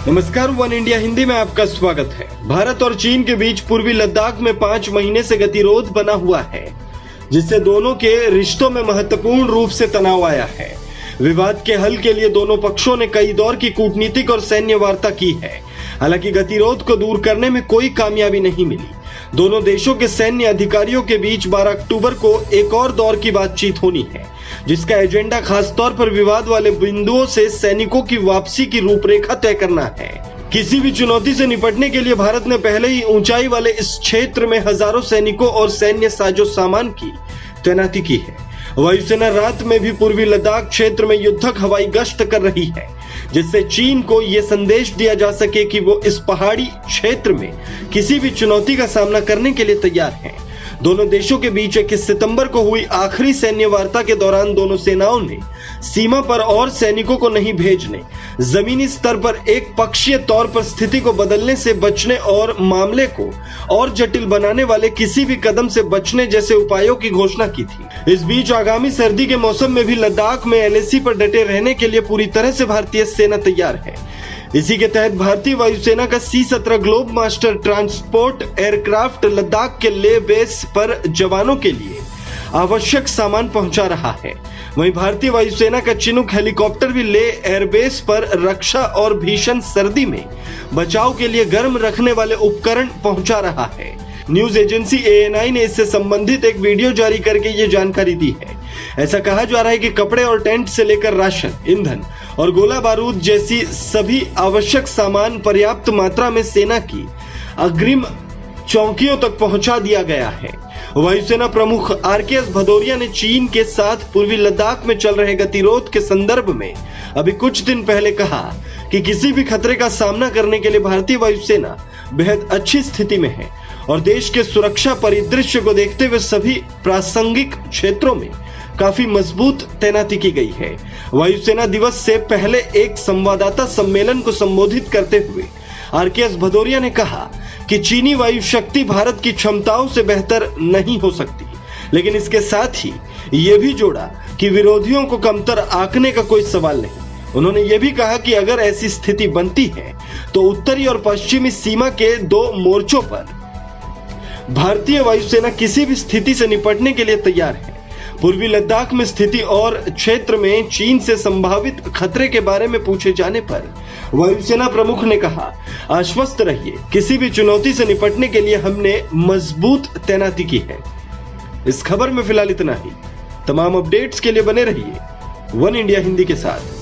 नमस्कार, one India Hindi में आपका स्वागत है। भारत और चीन के बीच पूर्वी लद्दाख में 5 महीने से गतिरोध बना हुआ है, जिससे दोनों के रिश्तों में महत्वपूर्ण रूप से तनाव आया है। विवाद के हल के लिए दोनों पक्षों ने कई दौर की कूटनीतिक और सैन्य वार्ता की है। हालांकि गतिरोध को दूर करने में कोई कामयाबी नहीं मिली। दोनों देशों के सैन्य अधिकारियों के बीच 12 अक्टूबर को एक और दौर की बातचीत होनी है, जिसका एजेंडा खासतौर पर विवाद वाले बिंदुओं से सैनिकों की वापसी की रूपरेखा तय करना है। किसी भी चुनौती से निपटने के लिए भारत ने पहले ही ऊंचाई वाले इस क्षेत्र में हजारों सैनिकों और सैन्य साजो सामान की तैनाती की है। वायुसेना रात में भी पूर्वी लद्दाख क्षेत्र में युद्धक हवाई गश्त कर रही है, जिससे चीन को यह संदेश दिया जा सके कि वो इस पहाड़ी क्षेत्र में किसी भी चुनौती का सामना करने के लिए तैयार हैं। दोनों देशों के बीच 21 सितंबर को हुई आखिरी सैन्य वार्ता के दौरान दोनों सेनाओं ने सीमा पर और सैनिकों को नहीं भेजने, जमीनी स्तर पर एक पक्षीय तौर पर स्थिति को बदलने से बचने और मामले को और जटिल बनाने वाले किसी भी कदम से बचने जैसे उपायों की घोषणा की थी। इस बीच आगामी सर्दी के मौसम में भी लद्दाख में एलएसी पर डटे रहने के लिए पूरी तरह से भारतीय सेना तैयार है। इसी के तहत भारतीय वायुसेना का C-17 globe master transport aircraft Ladakh के ले बेस पर जवानों के लिए आवश्यक सामान पहुंचा रहा है। वहीं भारतीय वायुसेना का चिनूक हेलीकॉप्टर भी ले एयरबेस पर रक्षा और भीषण सर्दी में बचाव के लिए गर्म रखने वाले उपकरण पहुंचा रहा है। न्यूज एजेंसी ANI ने इससे संबंधित एक वीडियो जारी करके ये जानकारी दी है। ऐसा कहा जा रहा है कि कपड़े और टेंट से लेकर राशन, ईंधन और गोला बारूद जैसी सभी आवश्यक सामान पर्याप्त मात्रा में सेना की अग्रिम चौकियों तक पहुंचा दिया गया है। वायुसेना प्रमुख RKS भदौरिया ने चीन के साथ पूर्वी लद्दाख में चल रहे गतिरोध के संदर्भ में अभी कुछ दिन पहले कहा कि किसी भी खतरे का सामना करने के लिए भारतीय वायुसेना बेहद अच्छी स्थिति में है और देश के सुरक्षा परिदृश्य को देखते हुए सभी प्रासंगिक क्षेत्रों में काफी मजबूत तैनाती की गई है। वायुसेना दिवस से पहले एक संवाददाता सम्मेलन को संबोधित करते हुए RKS भदौरिया ने कहा कि चीनी वायु शक्ति भारत की क्षमताओं से बेहतर नहीं हो सकती, लेकिन इसके साथ ही ये भी जोड़ा कि विरोधियों को कमतर आंकने का कोई सवाल नहीं। उन्होंने ये भी कहा कि अगर ऐसी स्थिति बनती है तो उत्तरी और पश्चिमी सीमा के 2 मोर्चों पर भारतीय वायुसेना किसी भी स्थिति से निपटने के लिए तैयार है। पूर्वी लद्दाख में स्थिति और क्षेत्र में चीन से संभावित खतरे के बारे में पूछे जाने पर वायुसेना प्रमुख ने कहा, आश्वस्त रहिए, किसी भी चुनौती से निपटने के लिए हमने मजबूत तैनाती की है। इस खबर में फिलहाल इतना ही। तमाम अपडेट्स के लिए बने रहिए वन इंडिया हिंदी के साथ।